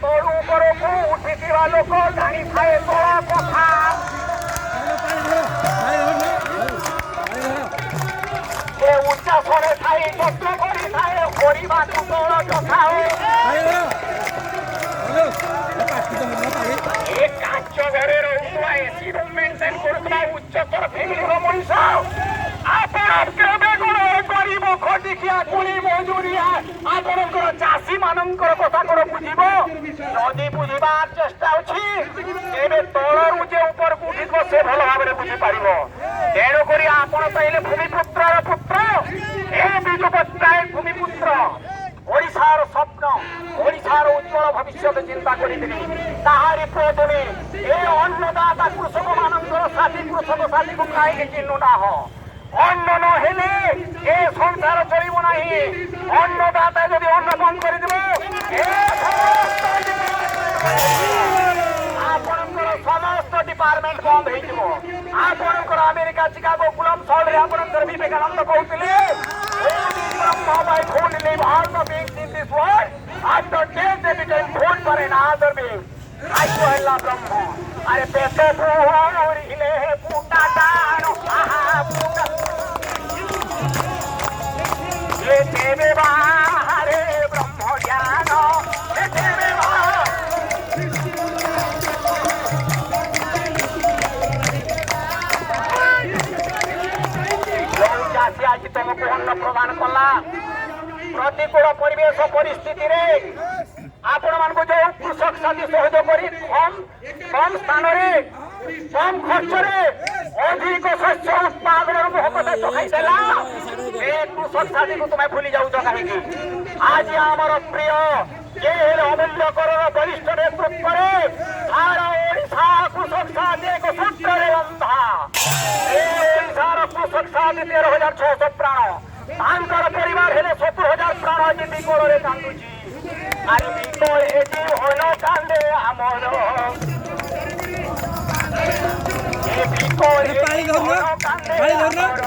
ତଳୁ ଉପରକୁ ଉଠିଥିବା ଲୋକ ଜାଣିଥାଏ ତଳ କଥା। ସେ ଉଚ୍ଚାସରେ ଥାଇ ଯତ୍ନ କରିଥାଏ କରିବାକୁ ତଳ ଯଥାଏ। ଏ କାଚ ଘରେ ରହୁଥିବା ଏସି ରୁମ୍ ମେଣ୍ଟେନ କରୁଥିବା ଉଚ୍ଚତର ଫ୍ୟାମିଲିର ମଣିଷ ଆପଣ କେବେ କଣ ଗରିବ ଖଟିଖିଆ କୁଳି ମଜୁରିଆ ଆପଣଙ୍କର ଚାଷୀ ମାନଙ୍କର କଥା କଣ ବୁଝିବ? ଯଦି ବୁଝିବାର ଚେଷ୍ଟା ଅଛି ତେବେ ତଳରୁ ଯେ ଉପରକୁ ଉଠିବ ସେ ଭଲ ଭାବରେ ବୁଝିପାରିବ। ତେଣୁକରି ଆପଣ ପାଇଲେ ଭୂମିପୁତ୍ରର ପୁତ୍ର ଏ ବିଜୁ ପଟ୍ଟନାୟକ ଭୂମିପୁତ୍ର। ଓଡ଼ିଶାର ସ୍ୱପ୍ନ ଓଡ଼ିଶାର ଉଜ୍ଜଳ ଭବିଷ୍ୟତ ଚିନ୍ତା କରିଥିଲି ତାହାରି ପ୍ରଥମେ ଏ ଅନ୍ନଦାତା କୃଷକ ମାନଙ୍କର ସାଥୀ କୃଷକ ସାଥୀକୁ କାହିଁକି ଚିହ୍ନୁନାହ? ଅନ୍ନ ନ ହେଲେ ଏ ସଂସାର ଚଳିବ ନାହିଁ। ଅନ୍ନଦାତା ଯଦି ଅନ୍ନ ବନ୍ଦ କରିଦେବ ଆପଣଙ୍କର ସମସ୍ତ ଡିପାର୍ଟମେଣ୍ଟ ବନ୍ଦ ହେଇଯିବ। ଆପଣଙ୍କର ଆମେରିକା ଚିକାଗୋ କୁଲମ ସହରରେ ଆପଣଙ୍କର ବିବେକାନନ୍ଦ କହୁଥିଲେ by food live all the beings in this world after death they became food for another being. I କହିଲା ବ୍ରହ୍ମ ଆରେ ପେଟ ପୁରିଲେ ପୁଟା ଟାଣ ଆହା ପୁଟା ଏ ଦେବେ ବାହାରେ ବ୍ରହ୍ମ ଜ୍ଞାନ ଏ ଦେବେ ଯୋଉ ଚାଷୀ ଆଜି ତମକୁ ଅନ୍ନ ପ୍ରଦାନ କଲା ପ୍ରତିକୂଳ ପରିବେଶ ପରିସ୍ଥିତିରେ ଆପଣ ମାନଙ୍କୁ ଯୋଉ କୃଷକ ସାଥୀ ସହଯୋଗ କରି କମ ସ୍ଥାନରେ କମ ଖର୍ଚ୍ଚରେ ଅଧିକ ଶସ୍ୟ ଉତ୍ପାଦନର ମହକତା ଚଖାଇଦେଲା ଏ କୃଷକ ସାଥୀକୁ ତୁମେ ଭୁଲି ଯାଉଛ କାହିଁକି? ଆଜି ଆମର ପ୍ରିୟ ଯେ ଅମୂଲ୍ୟ କରର ବରିଷ୍ଠ ନେତୃତ୍ୱରେ ସାରା ଓଡ଼ିଶା କୃଷକ ସାଥୀ ଏକ ସୂତ୍ରରେ ବନ୍ଧା। ଏ ଓଡ଼ିଶାର କୃଷକ ସାଥୀ 13,600 ପ୍ରାଣ ତାଙ୍କର ପରିବାର ହେଲେ 70,000 ପ୍ରାଣ ଆଜି ବିକଳରେ କାନ୍ଦୁଛି। ଆରେ ବିକଳ ଏଠି ହନ କାନ୍ଦେ ଆମର ଏ ବିକଳ ହନ କାନ୍ଦେ ଆମର